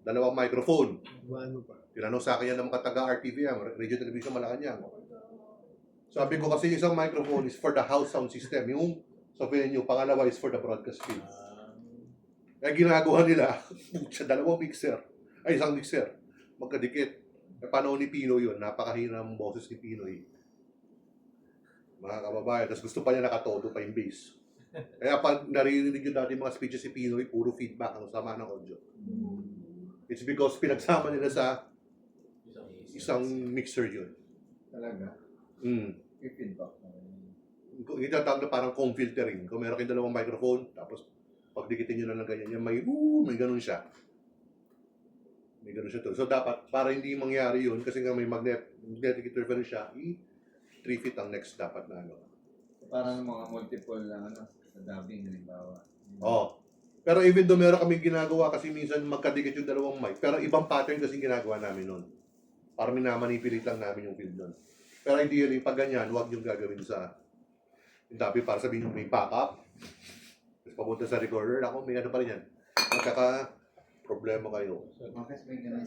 Dalawang microphone. Ano pa? Tinanong sa akin yan ng mga taga-RTVM, Radio Television Malacanang. Sabi ko kasi isang microphone is for the house sound system. Yung sa venue, pangalawa is for the broadcast field. Kaya ginagawa nila, dalawang mixer, ay isang mixer, magkadikit. E paano ni Pinoy yun? Napakahina ng boses ni Pinoy. Mga kababayan, tapos gusto pa niya nakatodo pa yung bass. Kaya pag naririnig yun dati mga speeches si Pinoy, puro feedback ang sama ng audio. It's because pinagsama nila sa isang mixer yun. Talaga? I-feedback na rin. Yung itatawag na parang comb filtering. Kung meron kayong dalawang microphone, tapos pagdikitin nyo na ng ganyan, may ganun siya. May ganun siya to. So dapat, para hindi mangyari yun, kasi nga may magnetic interference siya, 3 feet ang next dapat na ano. Parang mga multiple na sa dubbing, halimbawa. Oo. Pero even though meron kami ginagawa, kasi minsan magkadikit yung dalawang mic, pero ibang pattern kasi ginagawa namin nun. Para minamanipulate lang namin yung field nun. Pero hindi yun, pag ganyan, huwag yung gagawin sa yung dami para sabihin yung may backup. Tapos papunta sa recorder, ako may ano pa rin yan. Magkaka problema kayo. Bakit may ganun?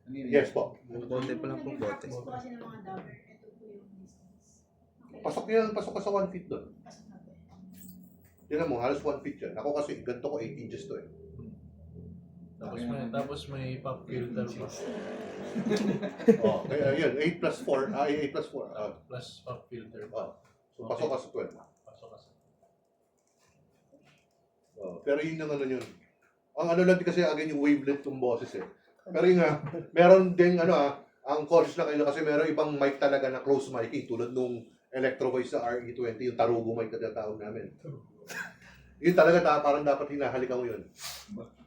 Yes po. Bote pa lang po, bote. Tapos po kasi ng mga dabber, ito po yung distance. Okay. Pasok ka sa 1 feet doon. Pasok na po. Yan mo, halos 1 feet yan. Ako kasi, ganito ko 8 inches to eh. Tapos may pop filter pa. Oh, kaya yun, 8 plus 4, 8 plus 4. Plus pop filter pa. So, pasok ka sa 12. Pasok ka sa... Pero yun ang ano yun. Ang ano lang kasi again yung wavelength ng boses eh. Pero yun nga, meron din ang cautious na kayo kasi meron ibang mic talaga na close mic tulad nung Electro Voice sa RE20, yung tarugo mic na tatawag namin. Yun talaga parang dapat hinahalikan mo yun.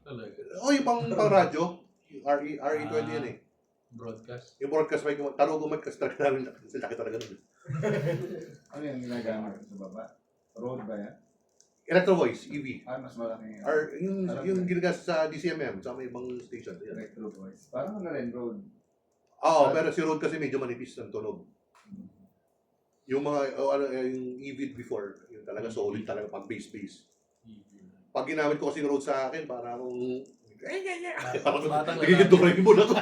Talaga. O yung pang radyo, yung RE20 yan eh. Broadcast. Yung broadcast mic, yung tarugo mic kasi talaga namin, kasi laki talaga nun. Ano yung ginagamit sa baba? Road ba yan? Electro Voice, EV. Mas malaki Or yung ginagas sa DCMM, sa may ibang station. Yan. electro voice. Parang ano rin, road. Oo, pero si Rode kasi medyo manipis ng tunog. Yung mga, yung EV before, yung talaga solid talaga pag bass. Pag ginamit ko kasi Rode sa akin, para akong, parang nagiging mo na ko.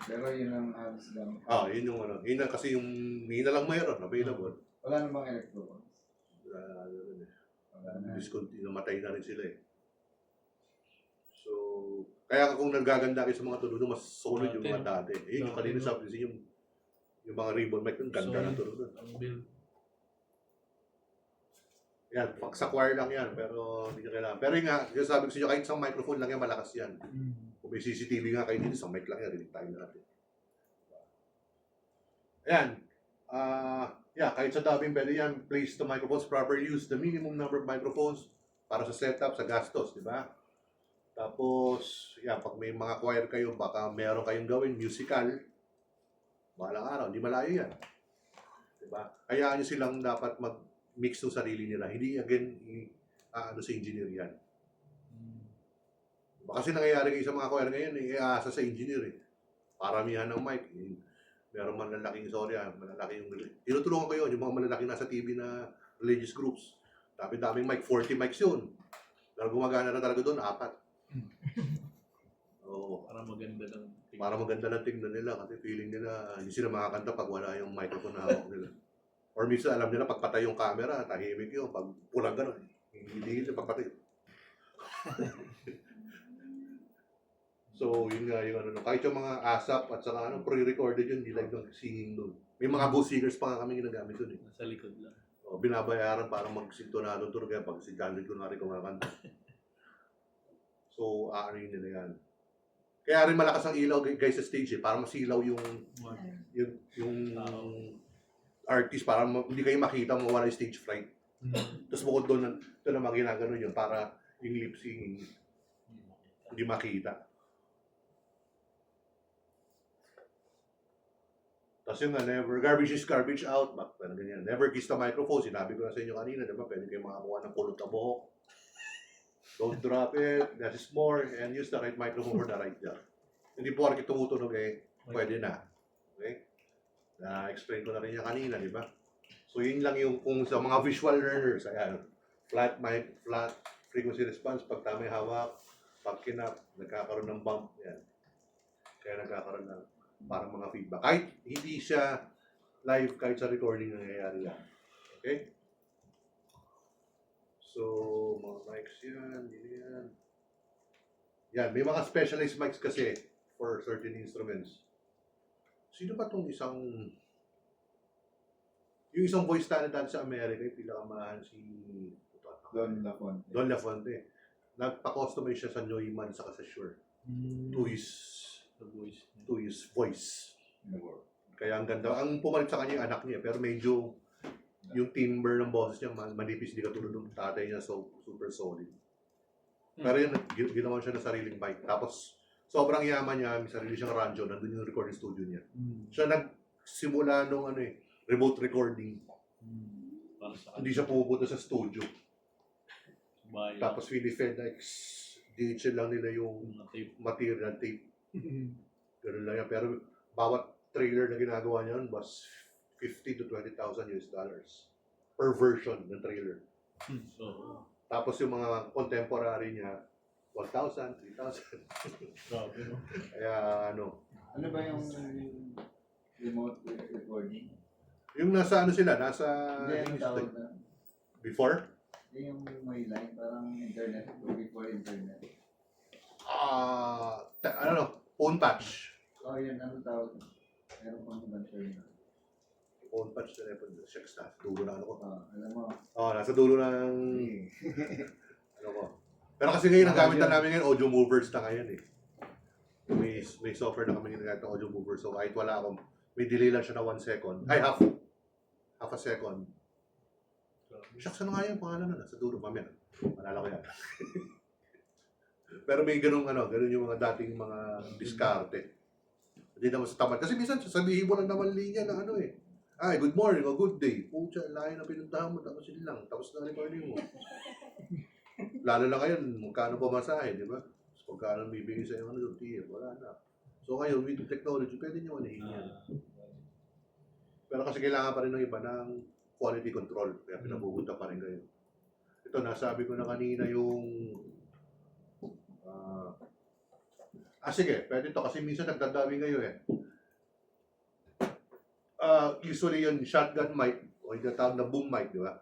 Pero yun ang halos lang. Yun yung ano, yun na kasi yung, yun na lang mayroon, available. Wala namang electro voice. Wala na. Discontinue, namatay na rin sila eh. So, kaya kung nagaganda kayo sa mga tunog, mas solid yung mga dati. Yung kanina sabi kasi yung mga ribbon mic, yung ganda ng tunog doon. Ang build. Yan, pag sa choir lang yan, pero hindi nyo kailangan. Pero yun nga, sabi ko sa inyo, kahit isang microphone lang yan, malakas yan. Kung may CCTV nga kayo dito, isang mic lang yan, rinig tayo natin. Ayan. Kahit sa dubbing, pwede yan, place the microphones properly, use the minimum number of microphones para sa setup, sa gastos, di ba? Tapos, pag may mga choir kayo, baka meron kayong gawin, musical, balang araw, hindi malayo yan. Di ba? Hayaan nyo silang dapat mag-mix ng sarili nila. Hindi, again, sa engineer yan. Kasi nangyayari kayo sa mga choir ngayon, iaasa sa engineer eh. Paramihan ng mic. Meron malalaking malalaki yung... Tinutulungan ko yun, yung mga malalaki nasa TV na religious groups. Dami-daming mic, 40 mics yun. Pero gumagana na talaga doon, 4. Oo. Para maganda lang. Para maganda lang tingnan nila kasi feeling nila hindi sila makakanta pag wala yung microphone na hawak nila. Or minsan alam nila pag patay yung camera, tahimik yun. Pag pulang gano'n, hindi nila pagpatay. So, yun nga yung ano, kahit yung mga ASAP at saka pre-recorded yun, hindi live ng singing doon. May mga booth singers pa nga kami ginagamit doon eh. Nasa likod lang. Binabayaran para magsintonado tour kaya pag si John Lloyd kunwari kumakanta. So, yun nila yan. Kaya rin malakas ang ilaw guys sa stage eh, para masilaw yung artist, para hindi kayo makita, mawala yung stage fright. Tapos bukod doon, ito naman ginagano yun para yung lip singing hindi makita. Tapos yung never, garbage is garbage out, ganyan. Never kiss the microphone, sinabi ko na sa inyo kanina, diba? Pwede kayo makakuha ng kulot na buhok. Don't drop it, less is more, and use the right microphone for the right job. Hindi po kasi tumutunog pwede na. Okay? Na-explain ko na rin yan kanina, di ba? So yun lang yung kung sa mga visual learners, ayan, flat mic, flat frequency response, pag tama yung hawak, Pag kinap, nagkakaroon ng bump. Yan. Kaya nagkakaroon ng parang mga feedback. Kahit hindi siya live, kahit sa recording nangyayari yan. Okay? So, mga mics yan, yan. Yan, may mga specialized mics kasi for certain instruments. Sino ba tong yung isang voice talent natin sa Amerika, yung pinakamahal si Don Lafonte. Don Lafonte. Nagpa-customize siya sa Neumann sa sa Shure to his The voice. voice. Kaya ang ganda. Ang pumalit sa kanya yung anak niya, pero medyo yung timbre ng boses niya manipis, di katulad ng tatay niya, so super solid. Pero yun, ginawa siya ng sariling mic. Tapos, sobrang yaman niya, may sarili siyang rancho, nandun yung recording studio niya. Siya nagsimula nung remote recording. Para sa Hindi siya pumupunta sa studio. bayan. Tapos Philly FedEx, DHL lang nila yung Mga tape. material tape. Ganun lang yan. Pero bawat trailer na ginagawa niya nun was $50,000 to $20,000 per version ng trailer. So, Tapos yung mga contemporary niya, 1,000, 3,000. grabe, no? Kaya Ano ba yung remote recording? yung nasa sila, nasa Hindi, ang tawag na. before? Hindi yung may line, parang internet, before internet. Phone patch. Oh, yun, ano tawag? Meron pang ibang term na. Phone patch telephone. Shucks, nasa dulo na ko. Alam mo, Nasa dulo ng ko. Pero kasi ngayon, ang gamit na namin ngayon, audio movers na ngayon eh. May software na kami ginagamit ng audio mover. So kahit wala akong, may delay lang siya na 1 second. Ay, half a second. Shucks, ano nga yung pangalan na? Nasa dulo, mamaya. Malala ko yan. Pero may ganun yung mga dating mga diskarte. Hindi naman sa tamad. Kasi minsan, sasabihin mo lang naman linya na ay, good morning o good day. Pucha, layo na pinuntahan mo, tapos yun lang. Tapos na recording mo. Lalo na ngayon, magkano pamasahe, di ba? So, magkano bibigay sa iyo, TF, wala na. So ngayon, with technology, pwede nyo manahin yan. Pero kasi kailangan pa rin ng iba ng quality control. Kaya pinapupunta pa rin kayo. Ito, nasabi ko na kanina yung sige, pwede ito kasi minsan nagdadami kayo eh. Usually yung shotgun mic o yung tawag na boom mic, di ba?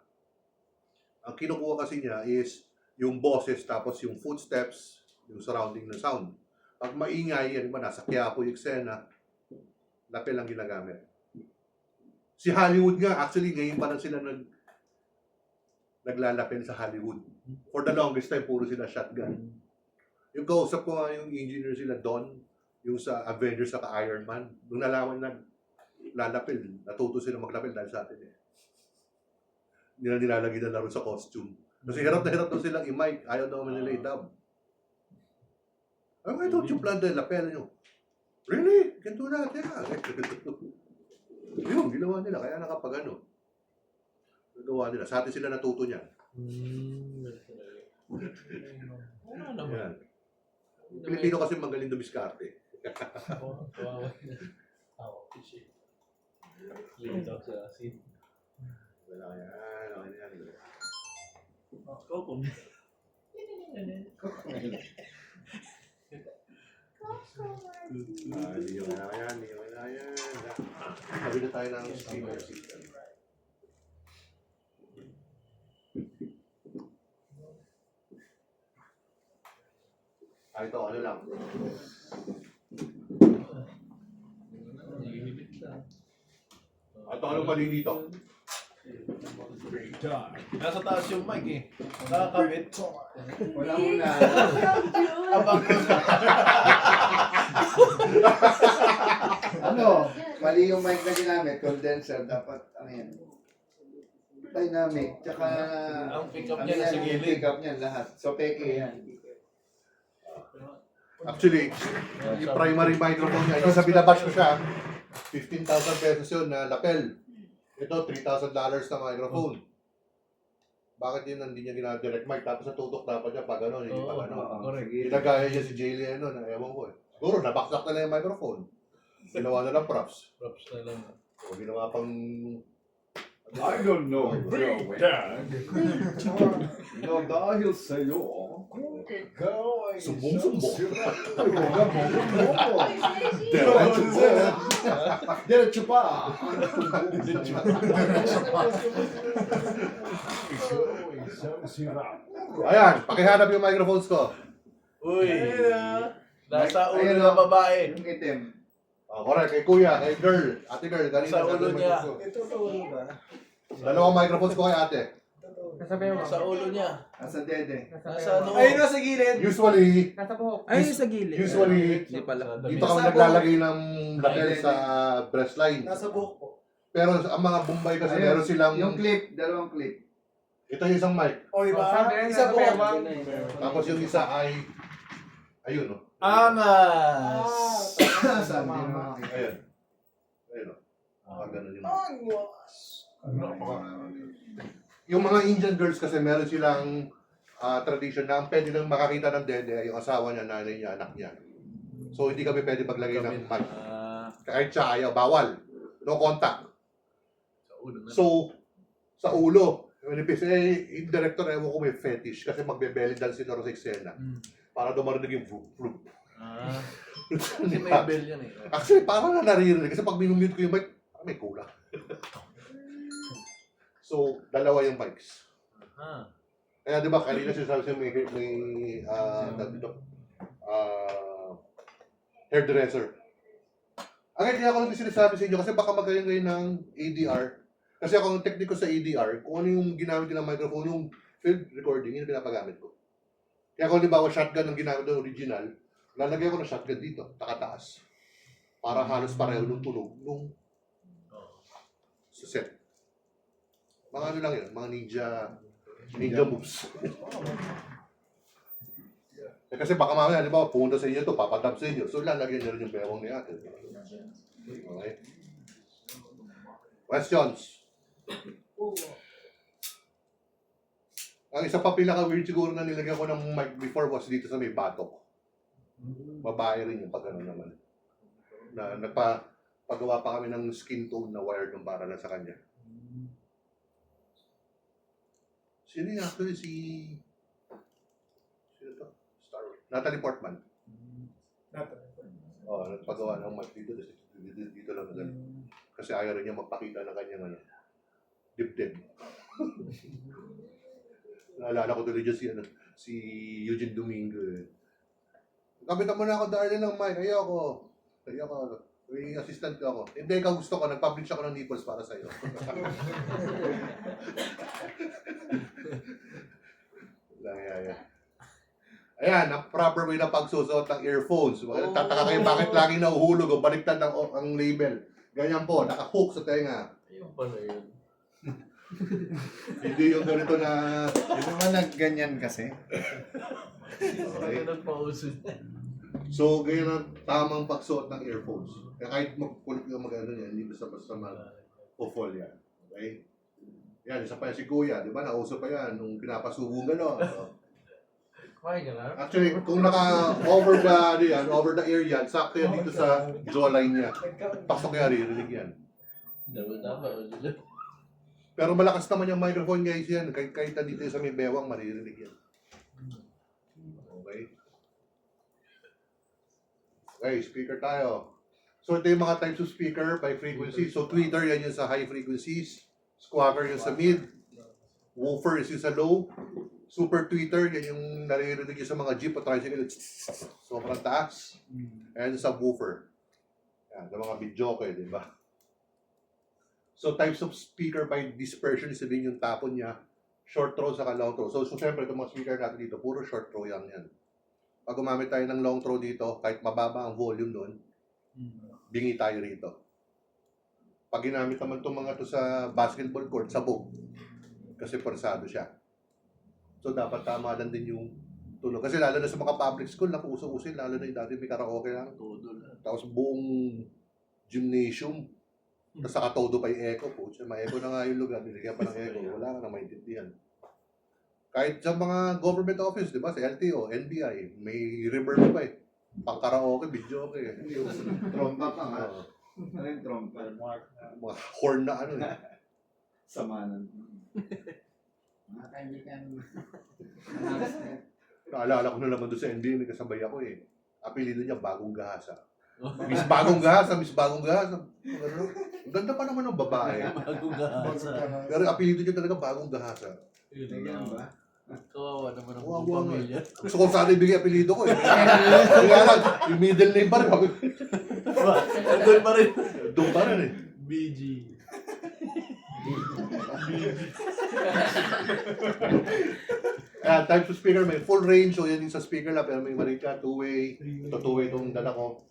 Ang kinukuha kasi niya is yung boses tapos yung footsteps, yung surrounding ng sound. Pag maingay, yan ba, nasa Quiapo yung eksena, lapel ang ginagamit. Si Hollywood nga, actually ngayon pa lang sila naglalapel sa Hollywood. For the longest time, puro sila shotgun. Yung kausap ko nga yung engineer sila Don, yung sa Avengers sa Iron Man, nung nalaman na lalapil, natuto sila maglapil dahil sa atin eh. Hindi na nilalagay na laro sa costume. Kasi hirap na hirap daw silang i-mic, ayaw daw nila i-dub. I thought you planned the lapel nyo. Really? Ganito na, yeah. Yun, ginawa nila, kaya nakapag nagawa nila. Sa atin sila natuto niyan. Wala naman. Yan. Pilipino kasi magaling dumiskarte. Kawawa. Lito sa scene. Wala yan, okay na yan. Kokom. Hindi nyo kailangan yan, hindi nyo kailangan yan. Sabi na tayo ng streamer system. Ito, ano lang. Ito, anong mali dito? Nasa taas yung mic eh. Nakakabit. wala muna. Abang ko sa... Mali yung mic na ginamit, condenser, dapat, dynamic, tsaka, Ang pick-up niya nasa gilid. pick up niya lahat. So, peke yan. Actually, yung primary microphone niya, yung sa binabash ko siya, 15,000 pesos yun na lapel. Ito, $3,000 na microphone. Bakit yun hindi niya gina-direct mic? Tapos natutok dapat niya pag hindi pa Correct. Ginagaya niya si Jaylee na ewan ko eh. Siguro, nabaksak na lang yung microphone. Ginawa na lang props. Props na lang. O, ginawa pang, I don't know if you're aware. No, dahil sa'yo, kung ikaw ay Sumbong-sumbong. Diretso pa. Isang sira. Ayan, pakihanap yung microphones ko. Uy. Nasa ulo Ayun, ng oh. babae. Yung itim. Oh, correct, kay kuya, kay girl, ate girl, kanina. Sa ulo nandun niya. microphone. Ito ulo ba? Dalawang microphones ko kay ate. Nasa bewang. Sa ulo niya. Nasa dede. Nasa ano? Ayun nasa gilid. Usually, Nasa buhok. Ayun sa gilid. Usually, Hindi pala. dito kami naglalagay ng lapel sa breast line. Nasa buhok po. Pero ang mga Bombay kasi Ayun, meron silang, Yung clip, dalawang clip. ito yung isang mic. O diba? Sabi, Isa nasa buhok. bewang. Tapos yung isa ay, ayun o. Angas! Saan din makakita? Ayun. Ayun o. Ganun yun. Yung mga Indian girls kasi meron silang tradition na ang pwede nang makakita ng dede ay yung asawa niya, nanay niya, anak niya. So hindi kami pwede maglagay ng mic. Kahit siya ayaw, bawal. No contact. Sa ulo na. So, sa ulo, manipis, yung director, ewan ko may fetish kasi magbe-belly dance sila sa eksena. Para dumarinig yung floop. Kasi may bell yan eh. Actually, parang na naririnig kasi pag minumute ko yung mic, parang may kulang. So, dalawa yung mics. Kaya di ba, kanina sinasabi siya may hairdresser. Ang kaya ako lang sinasabi sa inyo kasi baka magaling kayo ng ADR. Kasi ako ang technique ko sa ADR, kung ano yung ginamit nilang microphone, yung field recording, yun ang pinapagamit ko. Kaya kung halimbawa shotgun ang ginamit ng original, lalagay ko ng shotgun dito, takataas. Para halos pareho nung tunog nung sa set. Mga ano lang yun, mga ninja moves. Kasi baka mamaya, halimbawa, pumunta sa inyo to, papadab sa inyo. So, lalagyan nyo rin yung bewang ni ate. Okay? Questions? Ang isa pa pinaka-weird siguro na nilagyan ko ng mic before was dito sa may batok. Babae rin yung pag ano naman. Na nagpagawa pa kami ng skin tone na wired ng para na sa kanya. Sino yung actually sino to? Star Wars. Natalie Portman. Oo, nagpagawa ng mic dito. Dito lang na kasi ayaw rin niya magpakita ng kanyang ano, dibdib. Naalala ko tuloy dyan si Eugene Domingo. Kapitan mo na ako, darling, ng mic. Ayoko. May assistant ko ako. Hindi, ikaw gusto ko. Nag-publish ako ng nipples para sa'yo. Ayan, ang proper way na pagsusot ng earphones. Tataka kayo bakit laging nahuhulog o baliktad ang label. Ganyan po, naka-hook sa tenga. Ayun pala yun. Hindi yung ganito na... Di ba nagganyan kasi? Kaya nagpauso. So, ganyan ang tamang pagsuot ng earphones. Kaya kahit magpulit ka mag-ano niya, hindi basta-basta mag-o-fall yan. Okay? Yan, isa pa yan si Kuya, di ba? Nauso pa yan nung pinapasubong gano'n. Kaya ka na? Actually, kung naka-over the ear yan, sakto yan dito sa jawline niya. Pasok yan, ririnig yan. Pero malakas naman yung microphone guys yan. Kahit dito sa may bewang, maririnig yan. Okay? Okay, speaker tayo. So ito yung mga types of speaker by frequency. So tweeter, yan yung sa high frequencies. Squawker yung sa mid. Woofer is yung sa low. Super tweeter, yan yung naririnig yung sa mga jeep o tricycle. Sobrang taas. And subwoofer. Yan, sa mga videoke, di ba? So types of speaker by dispersion, sabihin yung tapon niya, short throw saka long throw. So syempre itong mga speaker natin dito, puro short throw yan. Pag gumamit tayo ng long throw dito, kahit mababa ang volume doon, bingi tayo rito. Pag ginamit naman itong mga to sa basketball court, sabog. Kasi persado siya. So dapat tama lang din yung tunog. Kasi lalo na sa mga public school, nakuuso-usin, lalo na yung dati may karaoke lang. Tapos buong gymnasium, tapos nakatodo pa yung echo po. Ma-echo na nga yung lugar, binigyan pa ng echo. Wala ka na maintindihan. Kahit sa mga government office, di ba? Sa LTO, NBI, may reverb pa eh. Pang karaoke, video okay. Trompa pa nga. Ano yung trompa? Mga horn na ano eh. Samanan. Mga kaibigan. Naalala ko na naman doon sa NBA, may kasabay ako eh. Apelido niya, Bagong Gahasa. Miss Bagong Gahasa, Miss Bagong Gahasa. Ano? Ang ganda pa naman ng babae. Bago gahasa. Pero apelido niya talaga Bagong Gahasa. Yun Ganyan lang. ba? Kawawa naman ang Kawawa buong nga. pamilya. Gusto ko sana ibigay apelido ko eh. Kaya lang, yung middle name pa rin. Doon pa rin. Doon pa rin eh. BG. Types of speaker, may full range. So yan yung sa speaker lang. Pero may marika, two-way. Ito two-way itong dala ko.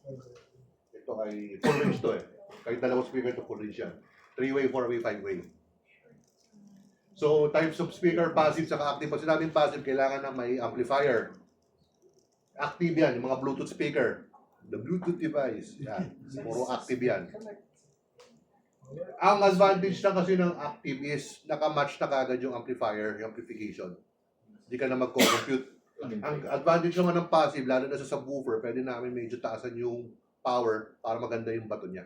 Ito ay full range to eh. Kahit dalawang speaker ito, full range yan. Three-way, four-way, five-way. So, types of speaker, passive, saka active. Pag sinabing passive, kailangan na may amplifier. Active yan, yung mga Bluetooth speaker. The Bluetooth device. Yan. Puro active yan. Ang advantage na kasi ng active is nakamatch na kagad yung amplifier, yung amplification. Hindi ka na magko-compute. Ang advantage naman ng passive, lalo na sa subwoofer, pwede namin medyo taasan yung power para maganda yung bato niya.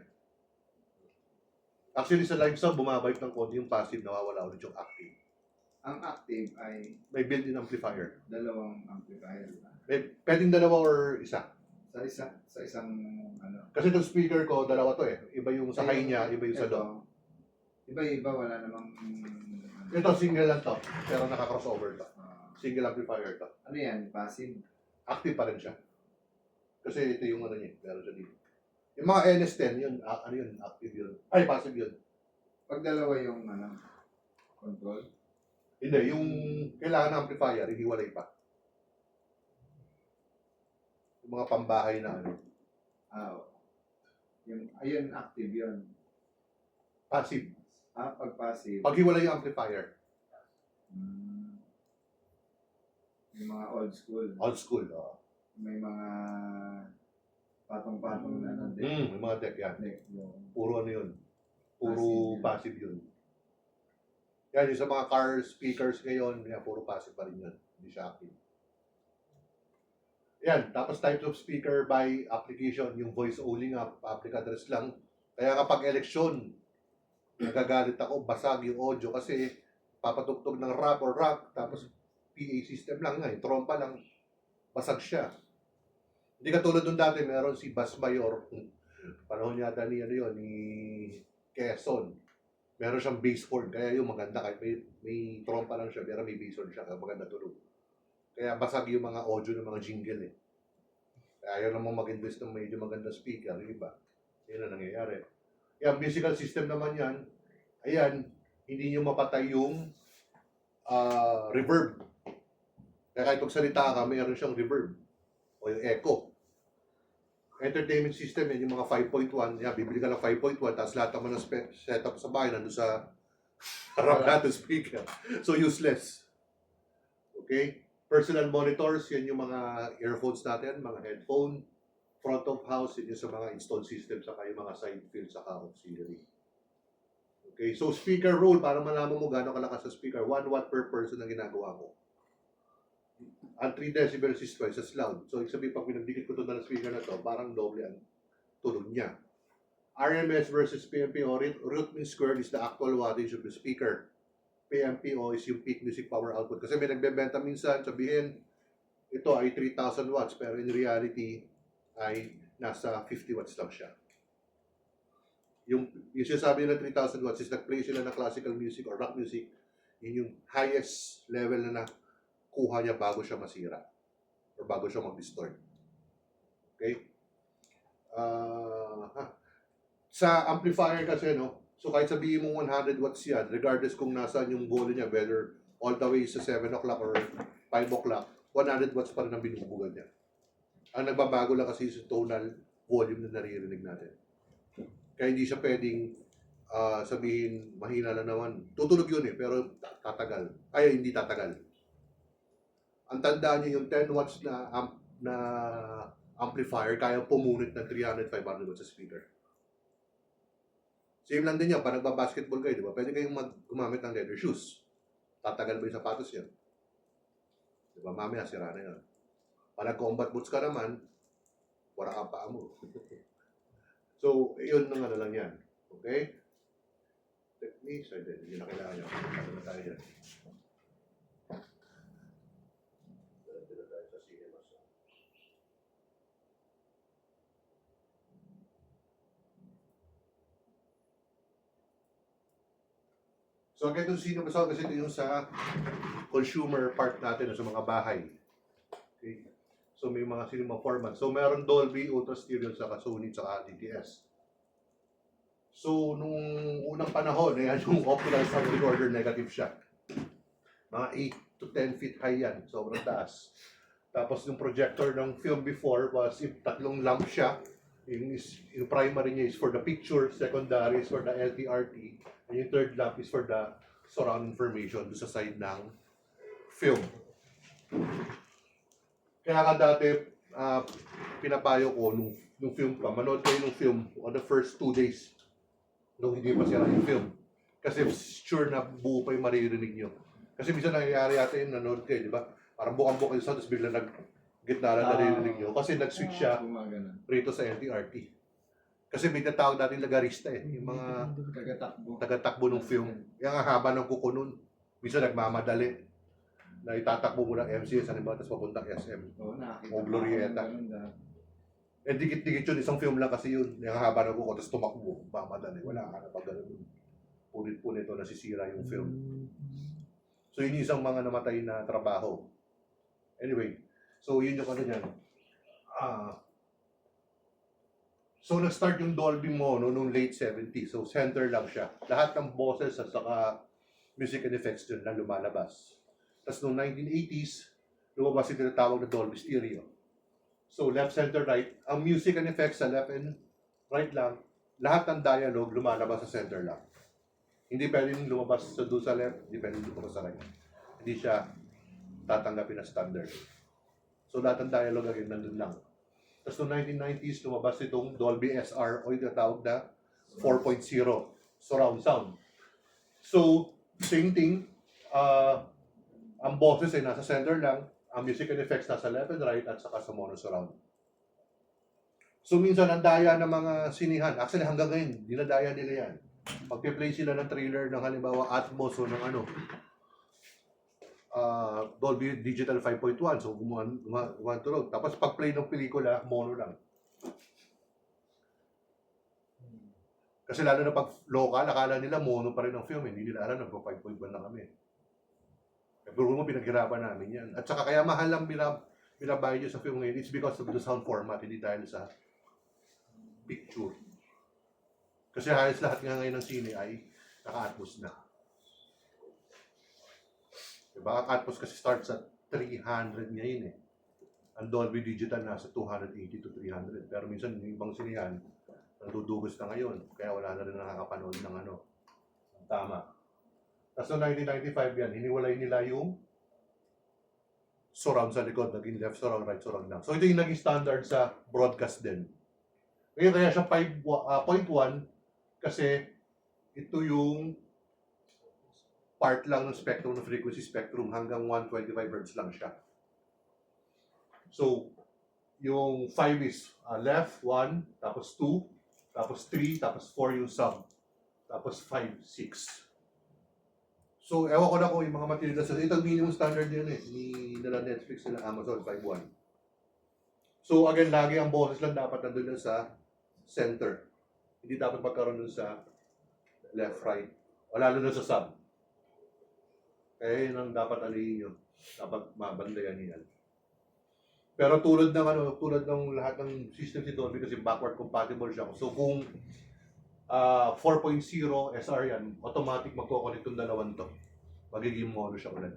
Actually, sa live sound, bumabalik ng konti yung passive, nawawala ulit yung active. Ang active ay May built-in amplifier. dalawang amplifier. Pwedeng dalawa or isa. Sa isang ano. Kasi itong speaker ko, dalawa to eh. Iba yung sa high niya, iba yung sa low. Iba-iba, wala namang Ito, single lang to. Pero naka-crossover to. ah, Single amplifier to. ano yan, passive. Active pa rin siya. Kasi ito yung ano niya, meron siya dito. Yung mga NS10, yun, ano yun, active yun. Ay, passive yun. Pag dalawa yung ano, control. Hindi, yung kailangan ng amplifier, hihiwalay pa. Yung mga pambahay na ano, Oo. Ayun, active yun. passive. Pag passive. Paghiwalay yung amplifier, Hmm. Yung mga old school. old school. Oh. May mga patong-patong na ano, deck. May mga deck yan. Deck yung Puro ano yun. Puro passive yun. Yan, yung sa mga car speakers ngayon, yan, puro passive pa rin yun. Hindi siya active. Yan, tapos types of speaker by application, yung voice only nga, public address lang. Kaya kapag eleksyon, nagagalit ako, basag yung audio kasi papatugtog ng rap or rock, tapos PA system lang nga, yung trompa lang, basag siya. Hindi katulad nung dati, meron si Bas Mayor, panahon yata ni, ano yun, ni Quezon. Meron siyang bass horn, kaya yung maganda, kahit may trompa lang siya, pero may bass horn siya, kaya maganda tunog. Kaya basag yung mga audio ng mga jingle eh. Kaya ayaw namang mag-invest ng medyo maganda speaker, yung iba. Yun ang nangyayari. Yan, musical system naman yan. Ayan, hindi nyo mapatay yung reverb. Kaya kahit magsalita ka, mayroon siyang reverb. O yung echo. Entertainment system yan, yung mga 5.1. Yan, bibili ka ng 5.1, tapos lahat naman ng setup sa bahay nandun sa harap natin speaker. So useless. Okay? Personal monitors, yan yung mga earphones natin, mga headphone. Front of house, yun yung sa mga installed system, saka yung mga side field, saka auxiliary. Okay, so speaker role, para malaman mo gano'ng kalakas sa speaker, 1 watt per person ang ginagawa mo. Ang 3 decibels is twice as loud. So, ibig sabihin, pag pinagdikit ko ito na speaker na to, parang doble ang tunog niya. RMS versus PMPO, root mean squared is the actual wattage of the speaker. PMPO is yung peak music power output. Kasi may nagbebenta minsan, sabihin, ito ay 3,000 watts, pero in reality, ay nasa 50 watts lang siya. Yung sinasabi nila 3,000 watts is nag-play sila ng classical music or rock music, yun yung highest level na nakuha niya bago siya masira or bago siya mag-distort. Okay? Sa amplifier kasi, no, so kahit sabihin mo 100 watts yan, regardless kung nasaan yung volume niya, whether all the way sa 7 o'clock or 5 o'clock, 100 watts pa rin ang binubugan niya. Ang nagbabago lang kasi yung tonal volume na naririnig natin. Kaya hindi siya pwedeng sabihin mahina lang naman. Tutulog yun eh, pero tatagal. Ay, hindi tatagal. Ang tandaan niyo yung 10 watts na amplifier, kaya pumunit ng 300-500 watts sa speaker. Same lang din yan, pag nagbabasketball kayo, di ba? Pwede kayong gumamit ng leather shoes. Tatagal ba yung sapatos yan? Di ba? Mamaya, sira na yan. Pag nag-combat boots ka naman, wala kang paa mo. So, yun ng ano lang yan. Okay? techniques, ay hindi na kailangan nyo. Ano na tayo dyan. Dito na tayo sa cinemas. So, again, itong cinemas kasi ito yung sa consumer part natin, sa mga bahay. Okay. So, may mga cinema format. So, meron Dolby, Ultra Stereo, saka Sony, saka DTS. So, nung unang panahon, yan yung optical sound recorder, negative siya. Mga 8 to 10 feet high yan. Sobrang taas. Tapos, yung projector ng film before was tatlong lamp siya. Yung primary niya is for the picture, secondary is for the LTRT, and yung third lamp is for the surround information doon sa side ng film. Kaya nga dati, pinapayo ko nung film pa, manood kayo ng film on the first 2 days nung hindi pa sira yung film. Kasi sure na buo pa yung maririnig nyo. Kasi minsan nangyayari yata yung nanood kayo, di ba? Parang bukang-buka yung sound, tapos bigla gitna na naririnig nyo. Kasi nag-switch siya rito sa LTRT. Kasi may tatawag natin lagarista yung mga taga-takbo ng film. Yung haba ng kuko nun. Minsan nagmamadali na itatakbo mo ng MCS, ano ba, tapos papuntang SM. O Glorieta. Eh, dikit-dikit yun, isang film lang kasi yun. Yung haba ng kuko, tapos tumakbo, mamadali. Wala ka na pag gano'n. Punit-punit o nasisira yung film. So, yun yung isang mga namatay na trabaho. Anyway, so yun yung ano yan. So, nag-start yung Dolby Mono noong late 70s. So, center lang siya. Lahat ng boses at saka music and effects dyan na lumalabas. Tapos noong 1980s, lumabas yung tinatawag na Dolby Stereo. So, left, center, right. Ang music and effects sa left and right lang, lahat ng dialogue lumalabas sa center lang. Hindi pwedeng lumabas doon sa left, hindi pwedeng lumabas sa right. Hindi siya tatanggapin na standard. So, lahat ng dialogue again nandun lang. Tapos noong 1990s, lumabas itong Dolby SR o yung tinatawag na 4.0 surround sound. So, same thing, ang boses ay nasa center lang, ang music and effects nasa left and right at saka sa mono surround. So, minsan ang daya ng mga sinihan, actually hanggang ngayon, dinadaya nila yan. Pag-play sila ng trailer ng halimbawa Atmos o ng ano, Dolby Digital 5.1, so gumantulog. Tapos pag-play ng pelikula, mono lang. Kasi lalo na pag local, akala nila mono pa rin ang film, hindi nila alam, nagpo-5.1 na kami. Pero mo, pinaghirapan namin yan. At saka kaya mahal lang binabayad nyo sa film ngayon, it's because of the sound format, hindi dahil sa picture. Kasi halos lahat nga ngayon ng sine ay naka-Atmos na. Diba? Ang Atmos kasi starts at 300 ngayon eh. Ang Dolby Digital nasa 280 to 300. Pero minsan yung ibang sinihan, nandudugos na ngayon. Kaya wala na rin nakakapanood ng ano. Tama. Tapos noong 1995 yan, hiniwalay nila yung surround sa likod. Naging left surround, right surround lang. So ito yung naging standard sa broadcast din. Ngayon kaya siya 5.1 kasi ito yung part lang ng spectrum, ng frequency spectrum, hanggang 125 Hz lang siya. So, yung 5 is left, 1, tapos 2, tapos 3, tapos 4 yung sub, tapos 5, 6. So, ewan ko na kung yung mga materials, ito minimum standard yan eh, ni nila Netflix nila Amazon 5.1. So, again, lagi ang boses lang dapat nandun sa center. Hindi dapat magkaroon dun sa left, right, o lalo na sa sub. Kaya yun ang dapat alihin nyo. Dapat mabandayan yan. Pero tulad ng lahat ng system si Dolby kasi backward compatible siya. So kung 4.0 SR yan, automatic magkoconnect yung dalawang to. Magiging mono siya ulit.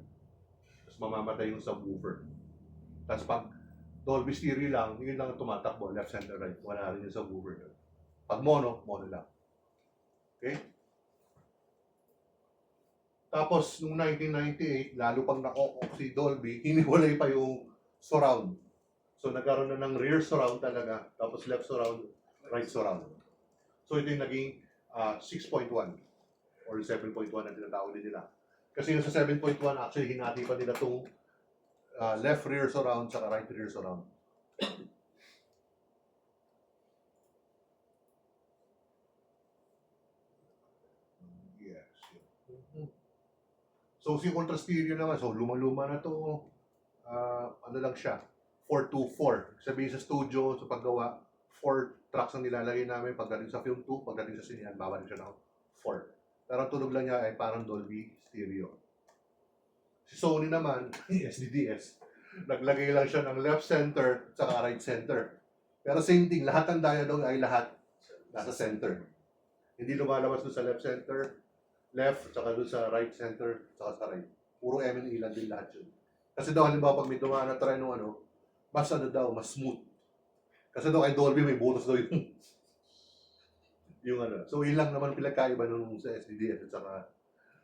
Tapos mamamatay yung subwoofer. Tapos pag Dolby Stereo lang, yun lang tumatakbo, left, center, right. Wala rin yung subwoofer. Pag mono lang. Okay? Tapos, noong 1998, lalo pang nakokok si Dolby, hiniwalay pa yung surround. So, nagkaroon na ng rear surround talaga, tapos left surround, right surround. So, ito yung naging 6.1 or 7.1 na tinatawag din nila. Kasi yung sa 7.1, actually, hinati pa nila itong left rear surround saka right rear surround. Yeah. So si Ultra Stereo naman, so luma-luma na to. Ano lang siya, 424. Sabihin sa studio, sa paggawa, 4 tracks ang nilalagay namin. Pagdating sa film 2, pagdating sa sinihan, babalik siya ng 4. Pero ang tunog lang niya ay parang Dolby Stereo. Si Sony naman, SDDS, naglagay lang siya ng left center at saka right center. Pero same thing, lahat ng dialogue ay lahat nasa center. Hindi lumalabas doon sa left center, left, saka doon sa right center, saka sa right. Puro M and E lang din lahat yun. Kasi daw, halimbawa, pag may dumaan na try nung ano, mas ano daw, mas smooth. Kasi daw kay Dolby may bonus daw yung yung ano. So, yun lang naman pinagkaiba nung sa SDDS at saka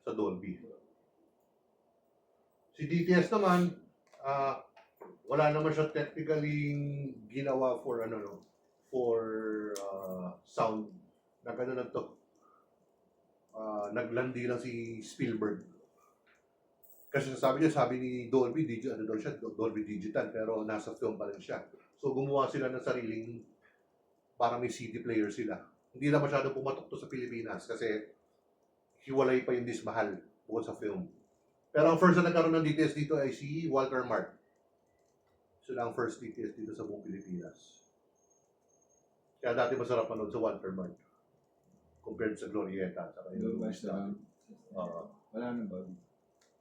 sa Dolby. Si DTS naman, wala naman siya technically ginawa for ano no, for sound. Nagano lang to. Naglandi lang si Spielberg. Kasi sabi ni Dolby, ano daw siya, Dolby Digital, pero nasa film pa rin siya. So gumawa sila ng sariling, parang may CD player sila. Hindi na masyado pumatok to sa Pilipinas kasi hiwalay pa yung dismahal bukod sa film. Pero ang first na nagkaroon ng DTS dito ay si Walter Mart. Sila ang first DTS dito sa buong Pilipinas. Kaya dati masarap manood sa Walter Mart compared sa Glorieta. Saka yung Wala na ba?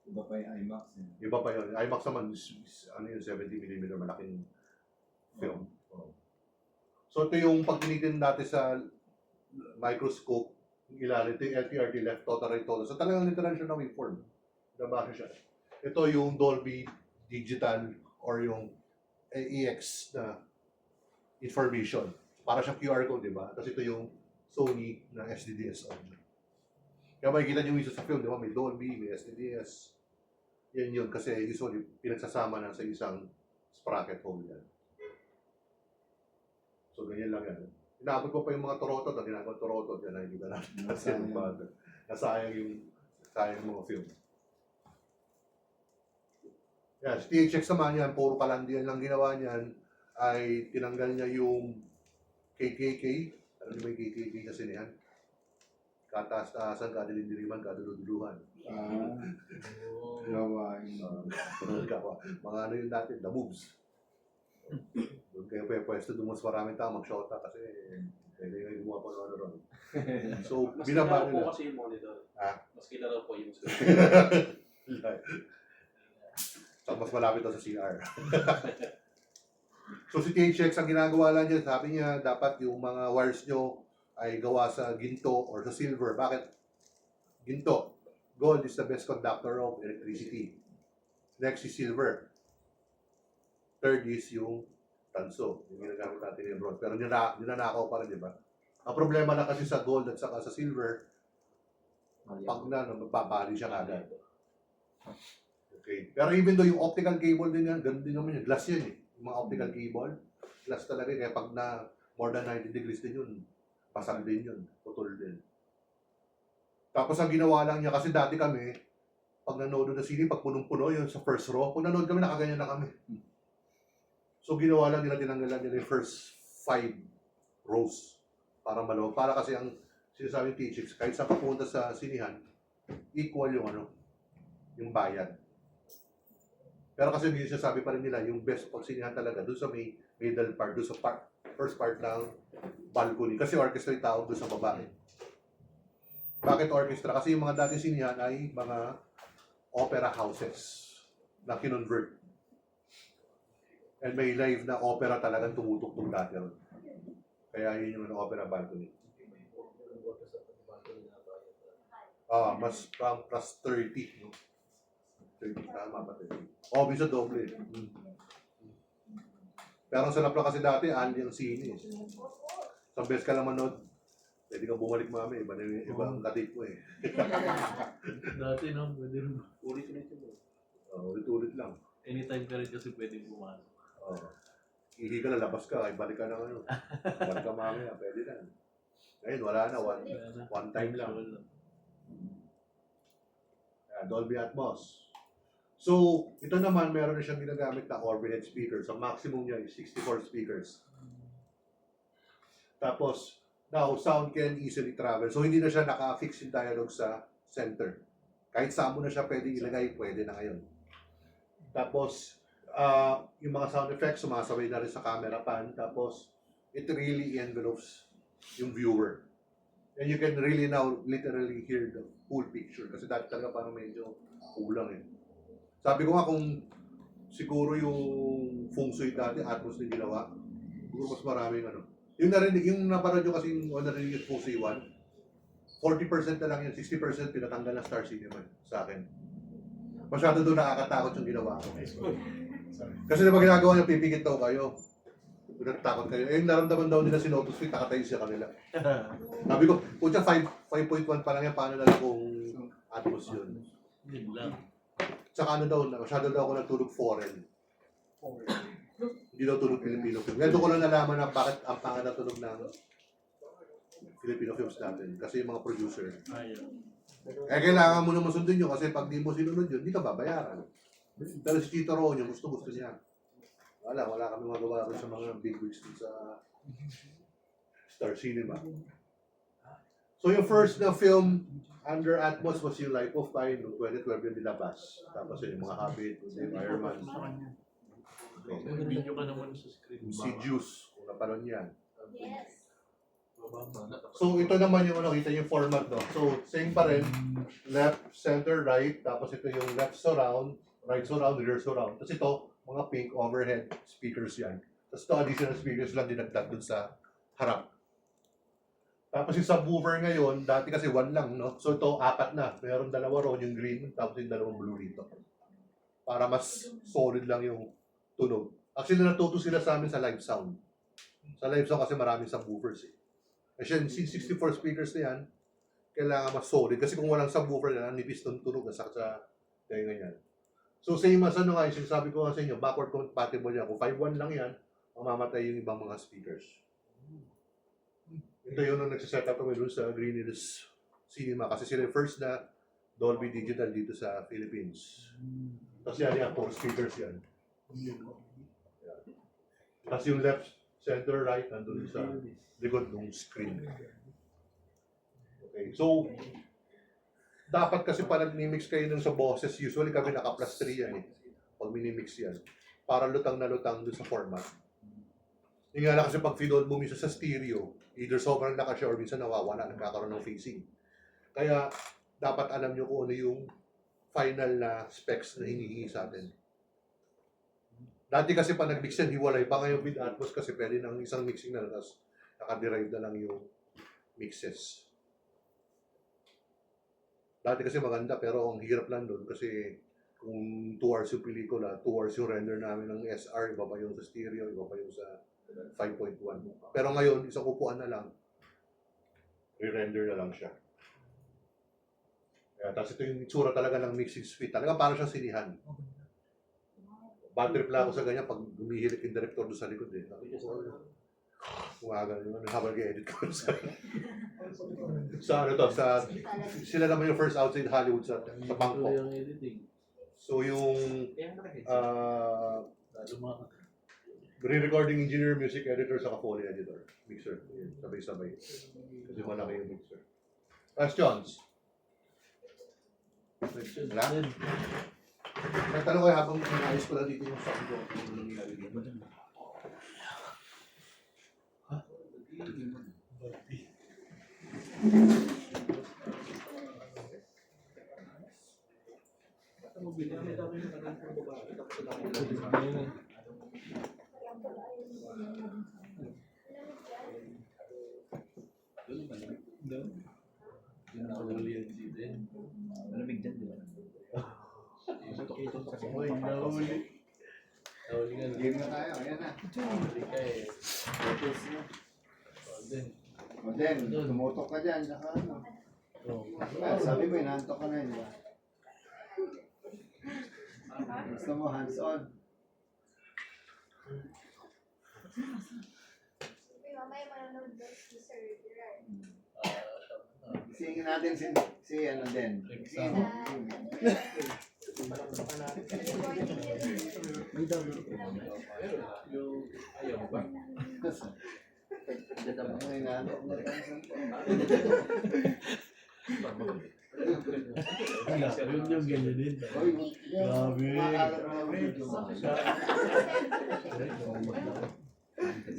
Iba pa yung IMAX eh. iba pa yun. IMAX naman, ano yun, 70mm malaking film. So ito yung pag tinitin natin sa microscope, yung ilalim, ito yung LTRT, left total, right total. So talagang literal siya na waveform. Nabasa siya. Ito yung Dolby Digital or yung AEX na information. Para siyang QR code, di ba? Tapos ito yung Sony na SDDS audio. Kaya makikita nyo isa sa film, di ba? May Dolby, may SDDS. Yan yun, kasi usually pinagsasama na sa isang sprocket hole yan. So ganyan lang yan. Inaabot ko pa yung mga torotot, ang ginagawa torotot, yan ay hindi na natin nasayang yung mga film. Yan, si THX naman yan, puro kalandian lang ginawa niyan, ay tinanggal niya yung KKK. Alam niyo ba yung KKK kasi niyan? Kataas-taasan, kadilindiliman, kaduluduluhan. Gawain. Mga ano yun dati, the moves. Doon kayo pwesto, doon mas maraming tao mag-shota kasi pwede kayo gumawa pa ano ron. So, Mas binaba kilala po nila. kasi yung monitor. Ah? Mas kilala po yung So, mas malapit daw sa CR. So, si THX ang ginagawa lang niya, sabi niya, dapat yung mga wires nyo ay gawa sa ginto or sa silver. Bakit? Ginto. Gold is the best conductor of electricity. Next is silver. Third is yung tanso. Yung ginagamit natin yung bronze. Pero ninanakaw pa rin, di ba? Ang problema na kasi sa gold at saka sa silver, pag mababali siya kagad. Okay. Pero even though yung optical cable din yan, ganun din naman yun. Glass yan eh. Yung mga optical cable, glass talaga. Kaya pag na more than 90 degrees din yun, pasag din yun. Putol din. Tapos ang ginawa lang niya, kasi dati kami, pag nanood na sini, pag punong-puno yun sa first row, kung nanood kami, nakaganyan na kami. So ginawa lang nila, tinanggalan nila yung first 5 rows para malawag. Para kasi ang sinasabi ng THX, kahit saan papunta sa sinihan, equal yung ano, yung bayad. Pero kasi hindi sabi pa rin nila, yung best pag sinihan talaga, doon sa may middle part, doon sa first part ng balcony. Kasi orchestra yung tawag doon sa babae. Bakit orchestra? Kasi yung mga dati sinihan ay mga opera houses na kinonvert. And may live na opera talagang tumutugtog dati ron. Kaya yun yung opera balcony. Mas plus 30. No? 30 tama ba? Obvious sa doble. Pero ang sarap lang kasi dati, ali ang sini. Sa best ka lang manood, pwede kang bumalik mami. Ibang katik mo eh. Dati no, pwede rin. ulit-ulit yun. Ulit-ulit lang. Anytime ka rin kasi pwede pumasok. Ihi ka na, labas ka, ay balik ka na ano. Balik ka mamaya, pwede na. Ngayon, wala na. One time lang. Dolby Atmos. So, ito naman, meron na siyang ginagamit na overhead speakers. Ang maximum niya is 64 speakers. Tapos, now, sound can easily travel. So, hindi na siya naka-fix yung dialogue sa center. Kahit saan mo na siya pwede ilagay, pwede na ngayon. Tapos, yung mga sound effects, sumasabay na rin sa camera pan. Tapos, it really envelopes yung viewer. And you can really now literally hear the whole picture. Kasi dati talaga parang medyo kulang eh. Sabi ko nga kung siguro yung feng shui dati, Atmos na ginawa, siguro mas maraming ano. Yung narinig, yung napanood nyo kasi yung narinig yung feng shui 1, 40% na lang yun, 60% pinatanggal ng Star Cinema sa akin. Masyado doon nakakatakot yung ginawa ko. Kasi diba ginagawa niya, pipigit daw kayo. Natatakot kayo. Eh, naramdaman daw nila si Lotus Street, nakatayo siya kanila. Sabi ko, pucha 5.1 pa lang yan, paano na lang kung Atmos yun. Yun lang. Tsaka ano daw, masyado daw ako natulog foreign. Hindi daw tulog Filipino film. Ngayon doon ko lang nalaman na bakit ang panga natulog ng Filipino films natin. Kasi yung mga producer. Ayaw. Eh, kailangan mo naman sundin yun kasi pag di mo sinunod yun, di ka babayaran. Pero si Chito Ronyo, gusto niya. Wala kami magawa rin sa mga big wigs dun sa Star Cinema. So yung first na film under Atmos was yung Life of Pi noong 2012 yung nilabas. Tapos yun, yung mga Habit, yung Iron Man. May video ka naman sa screen. Si Juice, kung napanood niyan. Yes. So ito naman yung ano, kita yung format no. So same pa rin, left, center, right, tapos ito yung left surround, right surround, rear surround. Tapos ito, mga pink overhead speakers yan. Tapos ito additional speakers lang dinagdag dun sa harap. Tapos yung subwoofer ngayon, dati kasi 1 lang, no? So ito, 4 na. Meron 2 ron, yung green, tapos yung 2 blue rito. Para mas solid lang yung tunog. Actually, natuto sila sa amin sa live sound. Sa live sound kasi maraming subwoofers eh. Kasi yung 64 speakers na yan, kailangan mas solid. Kasi kung walang subwoofer na, nipis ng tunog, nasakit sa kaya ganyan. So same as ano nga, yung sinasabi ko nga sa inyo, backward compatible yan. Kung 5.1 lang yan, mamamatay yung ibang mga speakers. Ito yun ang nagsiset up kami doon sa Green Hills Cinema kasi sila yung first na Dolby Digital dito sa Philippines. Tapos yan, 4 speakers yan. Tapos yung left, center, right, nandun sa likod ng screen. Okay, so dapat kasi pa nag-mix kayo dun sa boses, usually kami naka-plus 3 yan eh, pag minimix yan, para lutang na lutang dun sa format. Yung nga lang kasi pag finod mo minsan sa stereo, either sobrang lakas siya or minsan nawawala, nagkakaroon ng phasing. Kaya dapat alam nyo kung ano yung final na specs na hinihingi sa atin. Dati kasi pa nag-mix yan, hiwalay pa ngayon with Atmos kasi pwede ng isang mixing na tapos nakaderive na lang yung mixes. Dati kasi maganda pero ang hirap lang doon kasi kung 2 hours yung pelikula, 2 hours yung render namin ng SR, iba pa yung sa stereo, iba pa yung sa 5.1. Pero ngayon, isang upuan na lang, re-render na lang siya. Kaya, tapos ito yung itsura talaga ng mixing suite. Talaga parang siyang sinihan. Bad trip lang ako sa ganyan pag humihilik yung director doon sa likod eh. Umaga yun, habang i-edit ko sa ano to, sa sila naman yung first outside Hollywood sa Bangkok. Yung editing. So yung re-recording engineer, music editor, saka Foley editor, mixer, sabay-sabay. Kasi malaki yung mixer. Questions? Wala? May tanong kayo habang inayos ko lang dito yung sound ko. Ano nangyari dito? Nahuli yan si Den. Malamig dyan, di ba? Uy, nahuli. Nahuli ka na. Game na tayo, ayan na. Nahuli ka eh. Den. O Den, tumutok ka dyan, saka ano. Sabi mo, inaantok ka na, di ba? Gusto mo, hands-on. Mamaya manonood daw si Sir Gerard. Singin natin si ano Den. Sa Yung ayaw ba? Ano, inaantok na rin. Yun yung ganyan din. Grabe.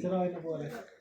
Sirain na po ulit.